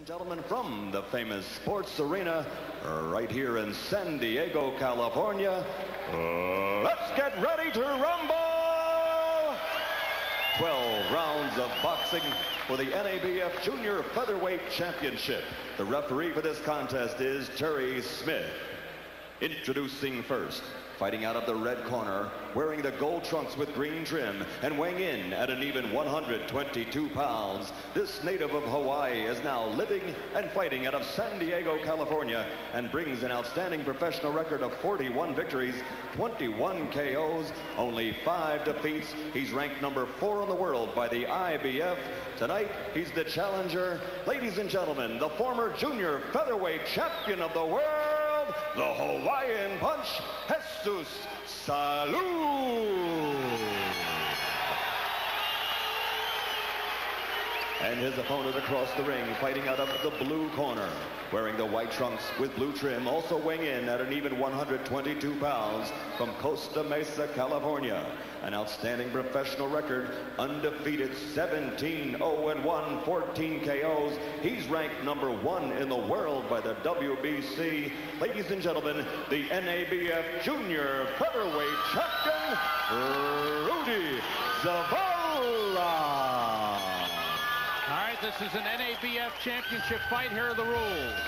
Gentlemen, from the famous sports arena right here in San Diego, California, let's get ready to rumble! 12 rounds of boxing for the NABF Junior Featherweight Championship. The referee for this contest is Terry Smith. Introducing first, fighting out of the red corner, wearing the gold trunks with green trim, and weighing in at an even 122 pounds, this native of Hawaii is now living and fighting out of San Diego, California, and brings an outstanding professional record of 41 victories, 21 KOs, only 5 defeats. He's ranked number 4 in the world by the IBF. Tonight, he's the challenger. Ladies and gentlemen, the former junior featherweight champion of the world, the Hawaiian Punch, Jesus Salud. And his opponent across the ring, fighting out of the blue corner, wearing the white trunks with blue trim, also weighing in at an even 122 pounds, from Costa Mesa, California. An outstanding professional record, undefeated, 17-0-1, 14 KOs. He's ranked number 1 in the world by the WBC. Ladies and gentlemen, the NABF Junior Featherweight Champion, Rudy Zavala. All right, this is an NABF championship fight. Here are the rules.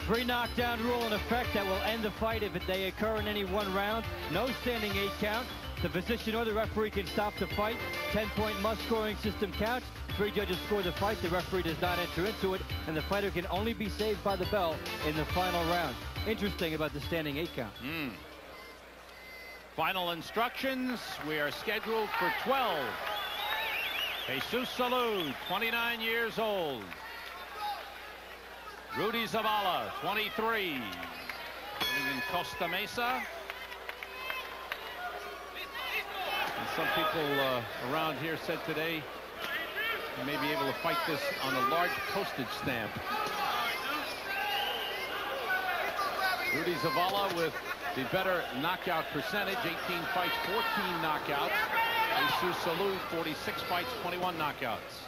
3 knockdown rule in effect that will end the fight if they occur in any one round. No standing 8 count. The physician or the referee can stop the fight. 10-point must scoring system counts. 3 judges score the fight. The referee does not enter into it, and the fighter can only be saved by the bell in the final round. Interesting about the standing 8 count. Final instructions. We are scheduled for 12. Jesus Salud, 29 years old. Rudy Zavala, 23, living in Costa Mesa. And some people around here said today you may be able to fight this on a large postage stamp. Rudy Zavala with the better knockout percentage, 18 fights, 14 knockouts. Jesus Salud, 46 fights, 21 knockouts.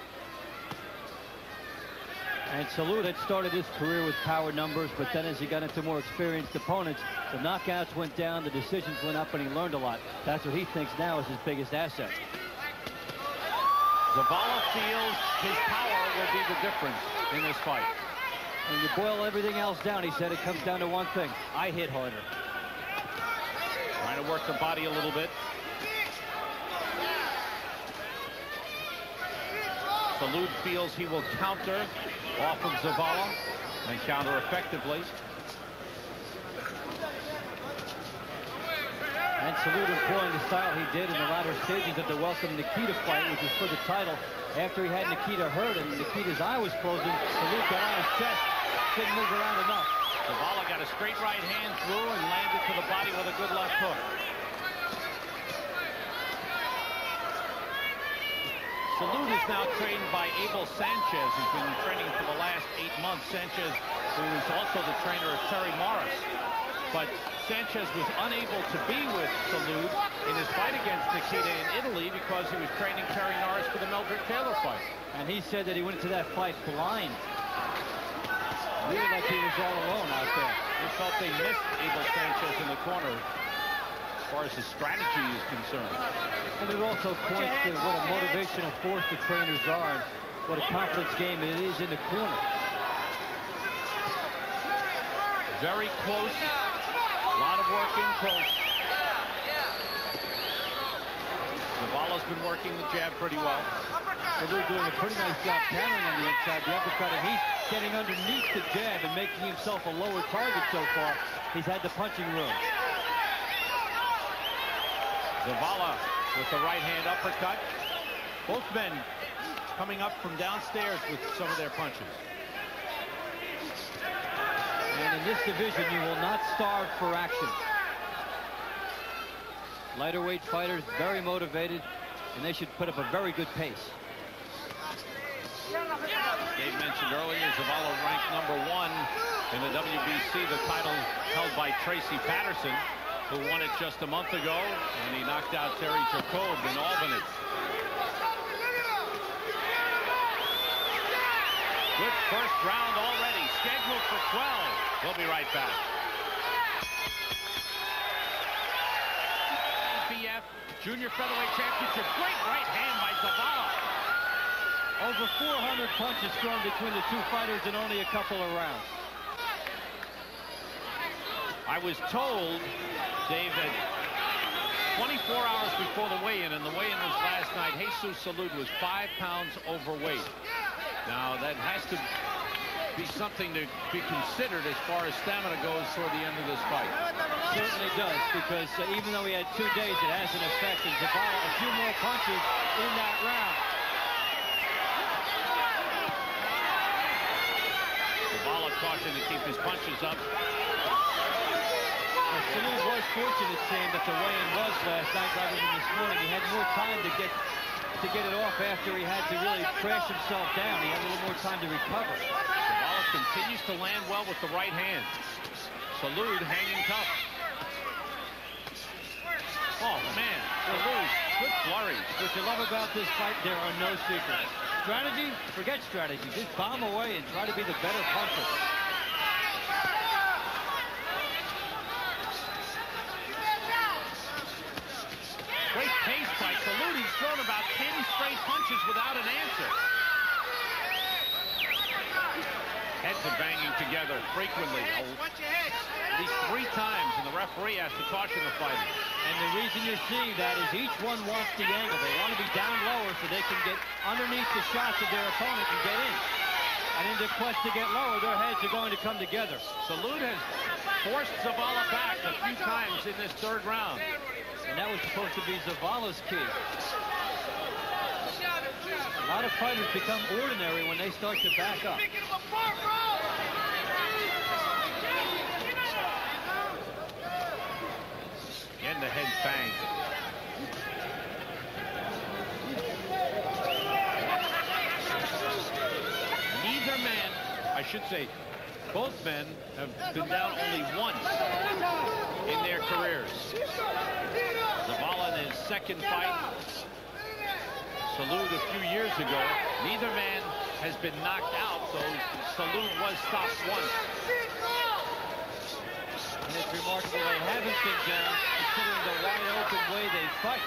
And Salud had started his career with power numbers, but then as he got into more experienced opponents, the knockouts went down, the decisions went up, and he learned a lot. That's what he thinks now is his biggest asset. Zavala feels his power will be the difference in this fight. When you boil everything else down, he said it comes down to one thing: I hit harder. Trying to work the body a little bit. Salud feels he will counter off of Zavala and counter effectively. And Salud employing the style he did in the latter stages of the Welcome Nikita fight, which was for the title. After he had Nikita hurt and Nikita's eye was closing, Salud got on his chest, didn't move around enough. Zavala got a straight right hand through and landed to the body with a good left hook. Salud is now trained by Abel Sanchez, who's been training for the last 8 months. Sanchez, who is also the trainer of Terry Morris. But Sanchez was unable to be with Salud in his fight against Nikita in Italy because he was training Terry Norris for the Meldrick Taylor fight. And he said that he went into that fight blind. Really like he was all alone out there. He felt they missed Abel Sanchez in the corner as far as his strategy is concerned. And it also points to what a motivational force the trainers are, and what a confidence game it is in the corner. Very close. A lot of work in close. Zavala's been working the jab pretty well. So they're doing a pretty nice job countering on the inside, the uppercut, and he's getting underneath the jab and making himself a lower target so far. He's had the punching room. Zavala with the right hand uppercut. Both men coming up from downstairs with some of their punches. And in this division, you will not starve for action. Lighter weight fighters, very motivated, and they should put up a very good pace. Dave mentioned earlier, Zavala ranked number 1 in the WBC, the title held by Tracy Patterson, who won it just a month ago, and he knocked out Terry Jacob in Albany. Good first round already, scheduled for 12. We'll be right back. NABF Junior Featherweight Championship. Great right hand by Zavala. Over 400 punches thrown between the two fighters in only a couple of rounds. I was told, Dave, that 24 hours before the weigh-in, and the weigh-in was last night, Jesus Salud was 5 pounds overweight. Now, that has to be something to be considered as far as stamina goes toward the end of this fight. Certainly does, because even though he had 2 days, it has an effect. And Zavala, a few more punches in that round. Zavala cautioned to keep his punches up. Salud was fortunate, saying that the weigh-in was last night rather than this morning. He had more time to get it off after he had to really crash himself down. He had a little more time to recover. Zavala continues to land well with the right hand. Salud hanging tough. Oh, man. Salud, good flurry. What you love about this fight, there are no secrets. Strategy? Forget strategy. Just bomb away and try to be the better puncher. Great pace by Salud. He's thrown about 10 straight punches without an answer. Heads are banging together frequently. At least 3 times, and the referee has to caution the fighter. And the reason you're seeing that is each one wants the angle. They want to be down lower so they can get underneath the shots of their opponent and get in. And in the quest to get lower, their heads are going to come together. Salud has forced Zavala back a few times in this 3rd round. And that was supposed to be Zavala's key. A lot of fighters become ordinary when they start to back up. And the head bang. Neither man, I should say, both men have been down only once in their careers. Zavala in his 2nd fight. Salud a few years ago. Neither man has been knocked out, though Salud was stopped once. And it's remarkable they haven't been down, considering the wide open way they fight.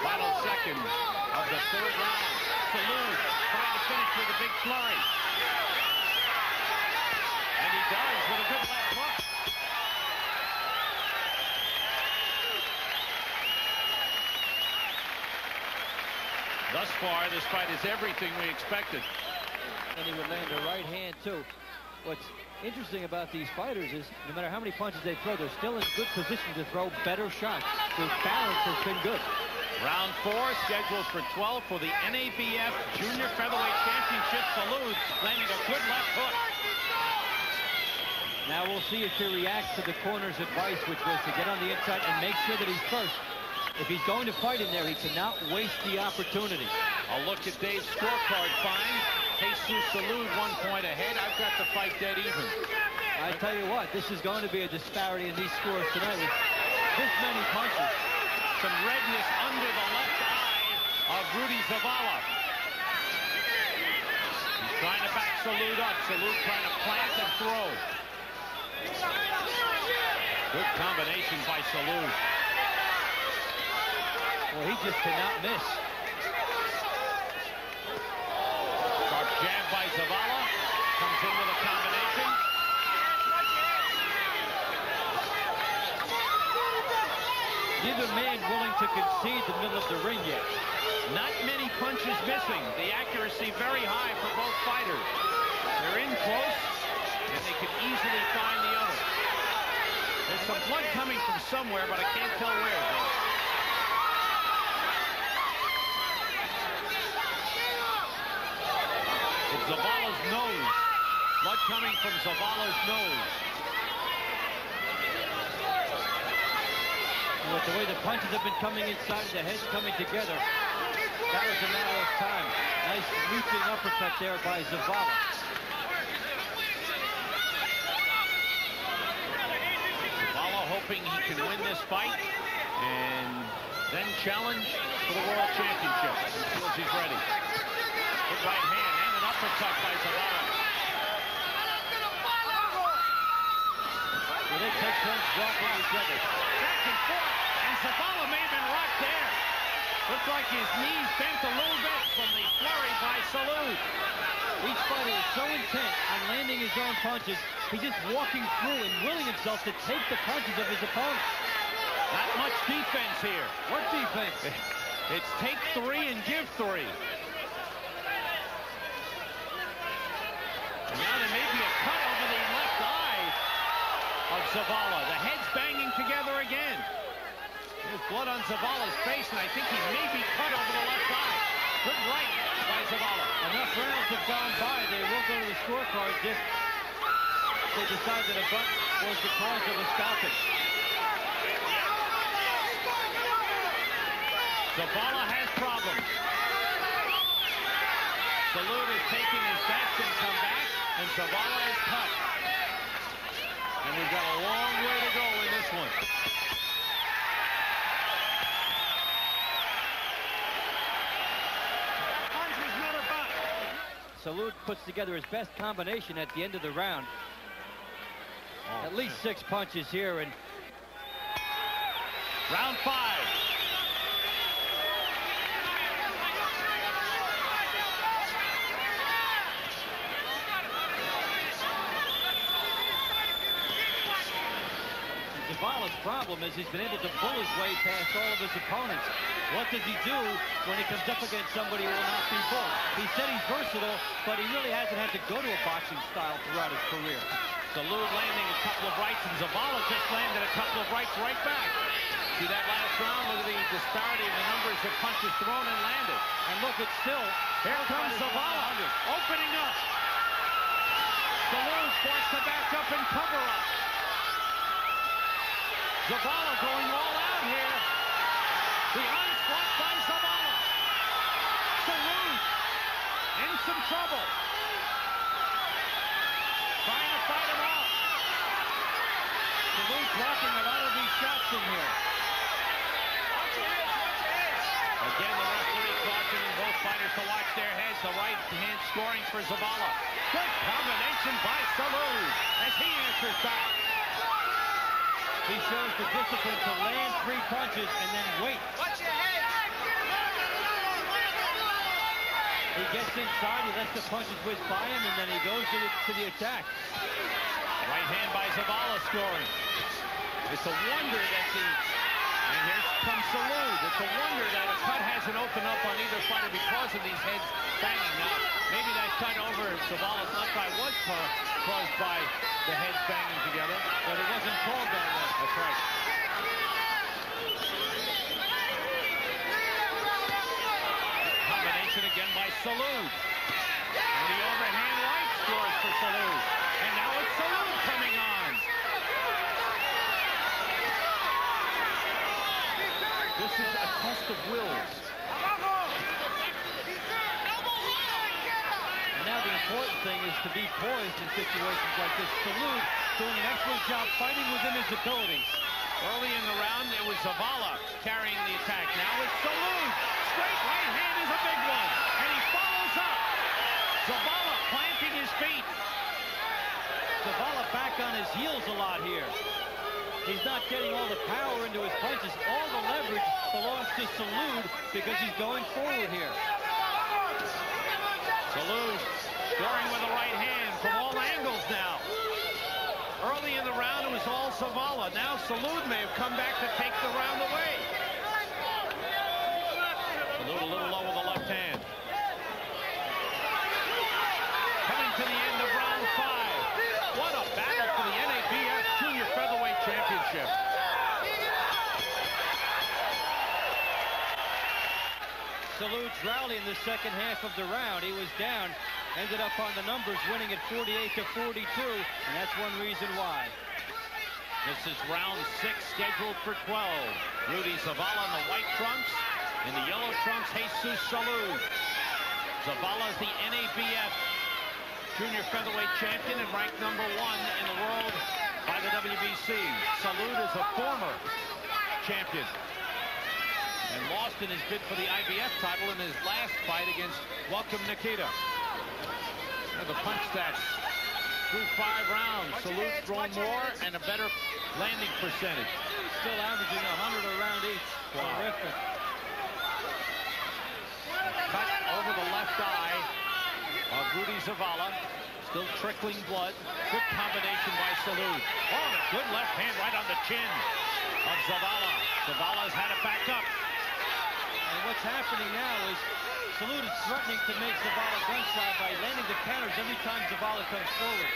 Final second of the 3rd round. Salud trying to finish with a big flurry. And he does with a good left hook. Thus far, this fight is everything we expected. And he would land a right hand, too. What's interesting about these fighters is no matter how many punches they throw, they're still in good position to throw better shots. Their balance has been good. Round 4 scheduled for 12 for the NABF Junior Featherweight Championship. Salud landing a good left hook. Now we'll see if he reacts to the corner's advice, which was to get on the inside and make sure that he's first. If he's going to fight in there, he cannot waste the opportunity. I'll look at Dave's scorecard fine. Jesus Salud 1 point ahead. I've got the fight dead even. I tell you what, this is going to be a disparity in these scores tonight with this many punches. Some redness under the left eye of Rudy Zavala. He's trying to back Salud up. Salud trying to plant and throw. Good combination by Salud. Well, he just cannot miss. Sharp jab by Zavala. Comes in with a combination. Neither man willing to concede the middle of the ring yet. Not many punches missing. The accuracy very high for both fighters. They're in close, and they can easily find the other. There's some blood coming from somewhere, but I can't tell where. It's Zavala's nose. Blood coming from Zavala's nose. With the way the punches have been coming inside, the heads coming together, that was a matter of time. Nice reaching uppercut there by Zavala. Zavala hoping he can win this fight and then challenge for the World Championship. He feels he's ready. right hand and an uppercut by Zavala. Well, they take turns walking each other. Back and forth, and Zavala may have been rocked there. Looks like his knees bent a little bit from the flurry by Salud. Each fighter is so intent on landing his own punches, he's just walking through and willing himself to take the punches of his opponent. Not much defense here. What defense? It's take 3 and give 3. And now there may be a cut over the left eye of Zavala. The heads banging together again. There's blood on Zavala's face, and I think he may be cut over the left eye. Good right by Zavala. Enough rounds have gone by. They will go to the scorecard if they decide that a butt was the cause of the stoppage. Zavala has problems. Salud is taking his best and come back, and Zavala is cut. And we've got a long way to go in this one. Salud puts together his best combination at the end of the round. At least 6 punches here, and round 5. Zavala's problem is he's been able to bull his way past all of his opponents. What does he do when he comes up against somebody who will not be bulled? He said he's versatile, but he really hasn't had to go to a boxing style throughout his career. Salud landing a couple of rights, and Zavala just landed a couple of rights right back. See that last round? Look at the disparity in the numbers of punches thrown and landed. And look, it's still... Here comes Zavala, opening up. Salud forced to back up and cover up. Zavala going all out here. The onslaught by Zavala. Salud in some trouble. Trying to fight him off. Salud blocking a lot of these shots in here. Again, the referee cautioning both fighters to watch their heads. The right hand scoring for Zavala. Good combination by Salud as he answers back. He shows the discipline to land 3 punches and then wait. Watch your head. He gets inside, he lets the punches whiz by him, and then he goes to the attack. Right hand by Zavala scoring. It's a wonder that and here comes Salud. It's a wonder that a cut hasn't opened up on either fighter because of these heads banging. Now, maybe that cut over Zavala's left eye was caused by the heads banging together, but it wasn't called that way. That's right. Combination again by Salud. And the overhand right scores for Salud. And now it's Salud coming on. This is a test of wills. And now the important thing is to be poised in situations like this. Salud doing an excellent job fighting within his abilities. Early in the round, it was Zavala carrying the attack. Now it's Salud. Straight right hand is a big one. And he follows up. Zavala planting his feet. Zavala back on his heels a lot here. He's not getting all the power into his punches. All the leverage belongs to Salud because he's going forward here. Salud scoring with the right hand from all angles now. Early in the round, it was all Zavala. Now Salud may have come back to take the round away. Salud a little low with the left hand. Coming to the end of round 5. What a battle for the NABF Junior Featherweight Championship. Salud's rally in the second half of the round. He was down, ended up on the numbers, winning at 48-42, and that's one reason why. This is round 6, scheduled for 12. Rudy Zavala in the white trunks. In the yellow trunks, Jesus Salud. Zavala is the NABF Junior Featherweight Champion and ranked number 1 in the world by the WBC. Salud is a former champion. and lost in his bid for the IBF title in his last fight against Welcome Nikita. And the punch stats through 5 rounds. Salud throwing more and a better landing percentage. Still averaging 100 a round each. Wow. Terrific. Cut over the left eye of Rudy Zavala. Still trickling blood. Good combination by Salud. Oh, and a good left hand right on the chin of Zavala. Zavala's had it back up. And what's happening now is Salud is threatening to make Zavala gun shy by landing the counters every time Zavala comes forward.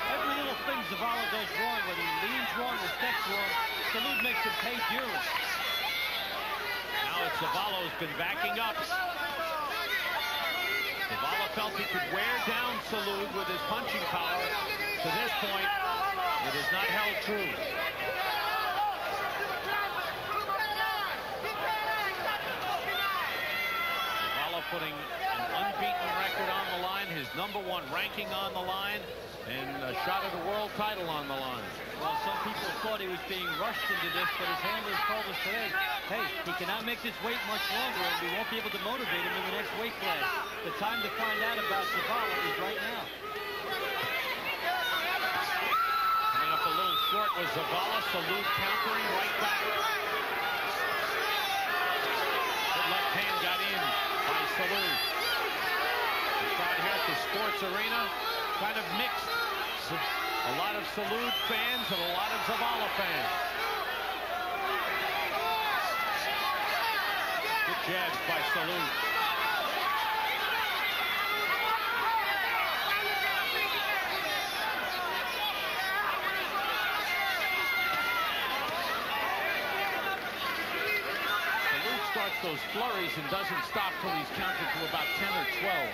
Every little thing Zavala does wrong, whether he leans wrong or steps wrong, Salud makes him pay dearly. Now it's Zavala who's been backing up. Zavala felt he could wear down Salud with his punching power. To this point, it has not held true. Zavala putting an unbeaten record on the line, his #1 ranking on the line, and a shot at the world title on the line. Well, some people thought he was being rushed into this, but his handlers told us today, hey, he cannot make this wait much longer, and we won't be able to motivate him in the next weight class. The time to find out about Zavala is right now. Coming up a little short was Zavala. Salud countering right back. The left hand got in by Salud. The crowd here at the sports arena, kind of mixed. A lot of Salud fans and a lot of Zavala fans. Good jabs by Salud. Salud starts those flurries and doesn't stop till he's counted to about 10 or 12.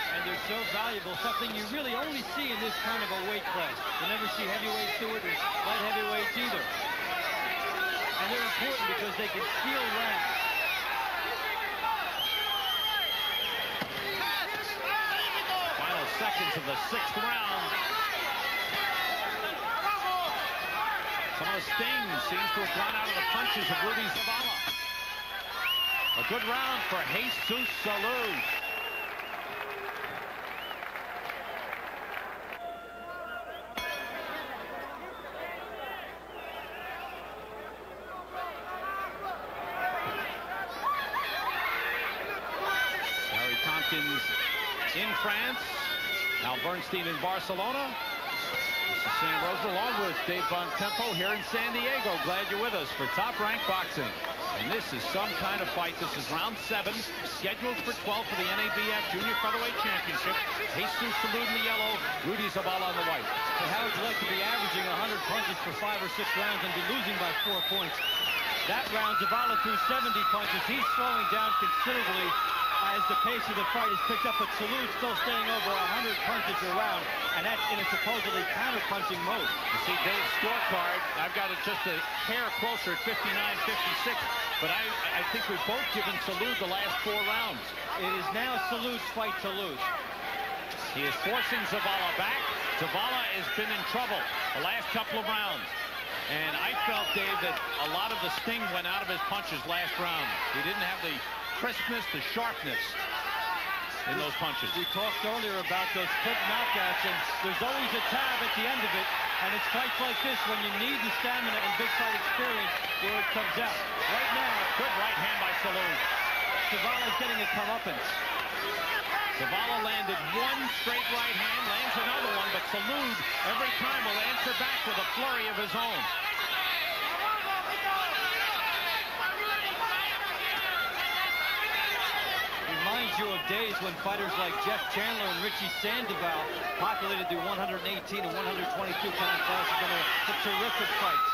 And they're so valuable, something you really only see in this kind of a weight class. You never see heavyweights do it, or light heavyweights either. And they're important because they can steal rounds. Final seconds of the 6th round. Some of the sting seems to have gone out of the punches of Rudy Zavala. A good round for Jesus Salud. In France, Al Bernstein in Barcelona. This is Sam Rosa along with Dave Bontempo here in San Diego. Glad you're with us for Top Rank Boxing. And this is some kind of fight. This is round 7, scheduled for 12 for the NABF Junior Featherweight Championship. Jesus Salud in the yellow, Rudy Zavala on the white. And how would you like to be averaging 100 punches for 5 or 6 rounds and be losing by 4 points? That round, Zavala threw 70 punches. He's slowing down considerably as the pace of the fight is picked up, but Salud still staying over 100 punches a round, and that's in a supposedly counter-punching mode. You see Dave's scorecard, I've got it just a hair closer at 59-56, but I think we've both given Salud the last 4 rounds. It is now Salud's fight to lose. He is forcing Zavala back. Zavala has been in trouble the last couple of rounds. And I felt, Dave, that a lot of the sting went out of his punches last round. He didn't have the crispness, the sharpness in those punches. We talked earlier about those quick knockouts, and there's always a tab at the end of it, and it's fights like this when you need the stamina and big fight experience where it comes out. Right now, good right hand by Salud. Zavala's getting a comeuppance. Zavala landed 1 straight right hand, lands another one, but Salud every time will answer back with a flurry of his own. Reminds you of days when fighters like Jeff Chandler and Richie Sandoval populated the 118 and 122-pound classes in a terrific fights.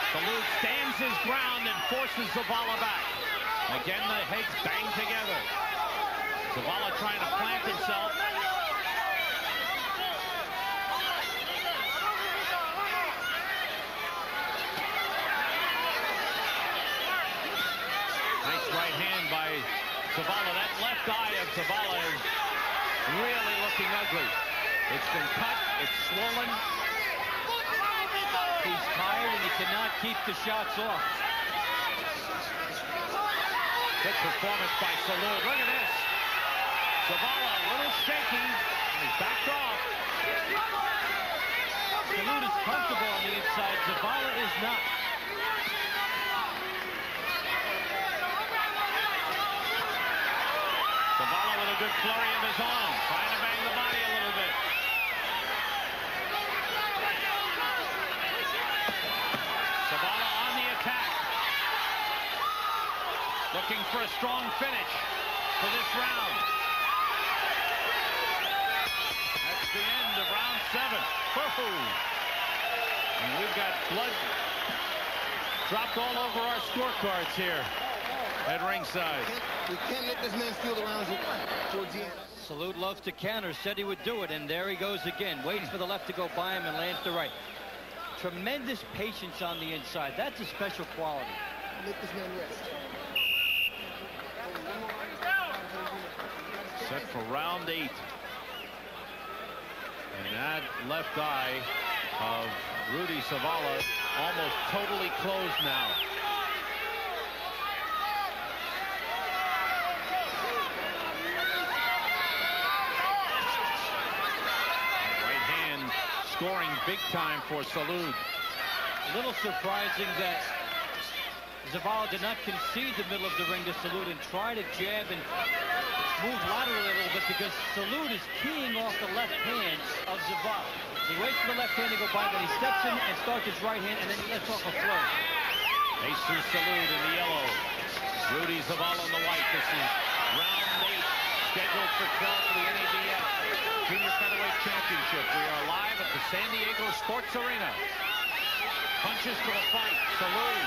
Salud stands his ground and forces Zavala back. Again, the heads bang together. Zavala trying to plant himself. Nice right hand by Zavala. That left eye of Zavala is really looking ugly. It's been cut. It's swollen. He's tired and he cannot keep the shots off. Good performance by Salud. Look at this. Zavala a little shaky. He's backed off. Salud is comfortable on the inside. Zavala is not. Zavala with a good flurry of his own. Trying to bang the body a little bit. Zavala on the attack. Looking for a strong finish for this round. That's the end of round 7. And we've got blood dropped all over our scorecards here at ringside. We can't let this man steal the rounds towards the end. Salud loves to counter, said he would do it, and there he goes again. Waits for the left to go by him and lands the right. Tremendous patience on the inside. That's a special quality. Let this man rest. Set for round 8. And that left eye of Rudy Zavala almost totally closed now. Right hand scoring big time for Salud. A little surprising that Zavala did not concede the middle of the ring to Salud and try to jab and move laterally a little bit, because Salud is keying off the left hand of Zavala. He waits for the left hand to go by, then he steps in and starts his right hand, and then he lets off a flurry. Jesus Salud in the yellow. Rudy Zavala in the white. This is round 8, scheduled for 12 for the NABF Junior Featherweight Championship. We are live at the San Diego Sports Arena. Punches to the fight. Salud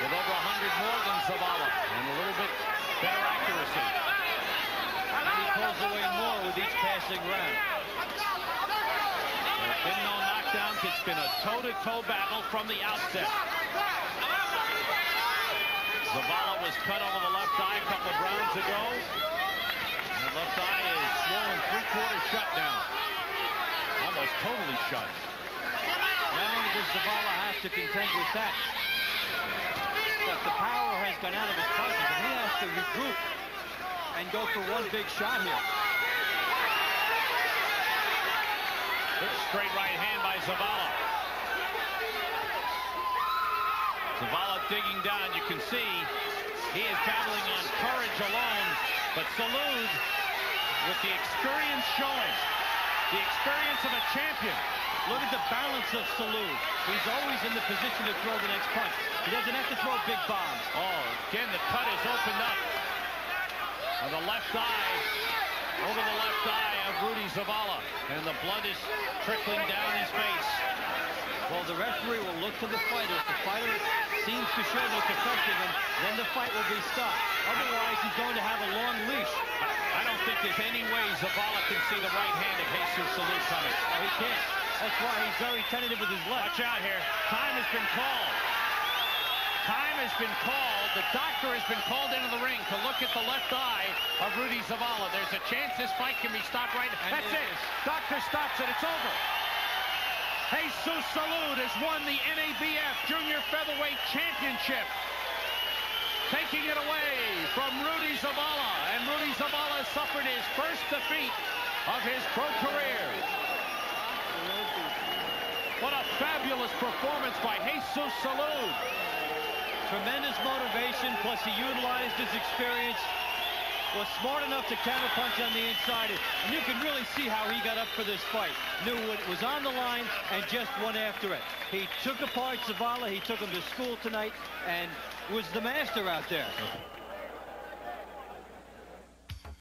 with over 100 more than Zavala and a little bit better accuracy. And he pulls away more with each passing round. There's been no knockdowns. It's been a toe-to-toe battle from the outset. Zavala was cut over the left eye a couple of rounds ago. And the left eye is swollen 3/4 shut now. Almost totally shut. Not only does Zavala have to contend with that, but the power has gone out of his punches, and he has to regroup and go for one big shot here. Good straight right hand by Zavala. Zavala digging down. You can see he is battling on courage alone, but Salud, with the experience showing, the experience of a champion. Look at the balance of Salud. He's always in the position to throw the next punch. He doesn't have to throw big bombs. Oh, again, the cut is opened up. On the left eye, over the left eye of Rudy Zavala. And the blood is trickling down his face. Well, the referee will look to the fighter. If the fighter seems to show that it's affecting him, then the fight will be stopped. Otherwise, he's going to have a long leash. I don't think there's any way Zavala can see the right hand of Jesus Salud coming. No, he can't. That's why he's very tentative with his left. Watch out here. Time has been called. Time has been called. The doctor has been called into the ring to look at the left eye of Rudy Zavala. There's a chance this fight can be stopped right now. That's it. Doctor stops it. It's over. Jesus Salud has won the NABF Junior Featherweight Championship. Taking it away from Rudy Zavala. And Rudy Zavala suffered his first defeat of his pro career. What a fabulous performance by Jesus Salud. Tremendous motivation, plus he utilized his experience, was smart enough to counterpunch on the inside, and you can really see how he got up for this fight. Knew what was on the line and just went after it. He took apart Zavala, he took him to school tonight, and was the master out there.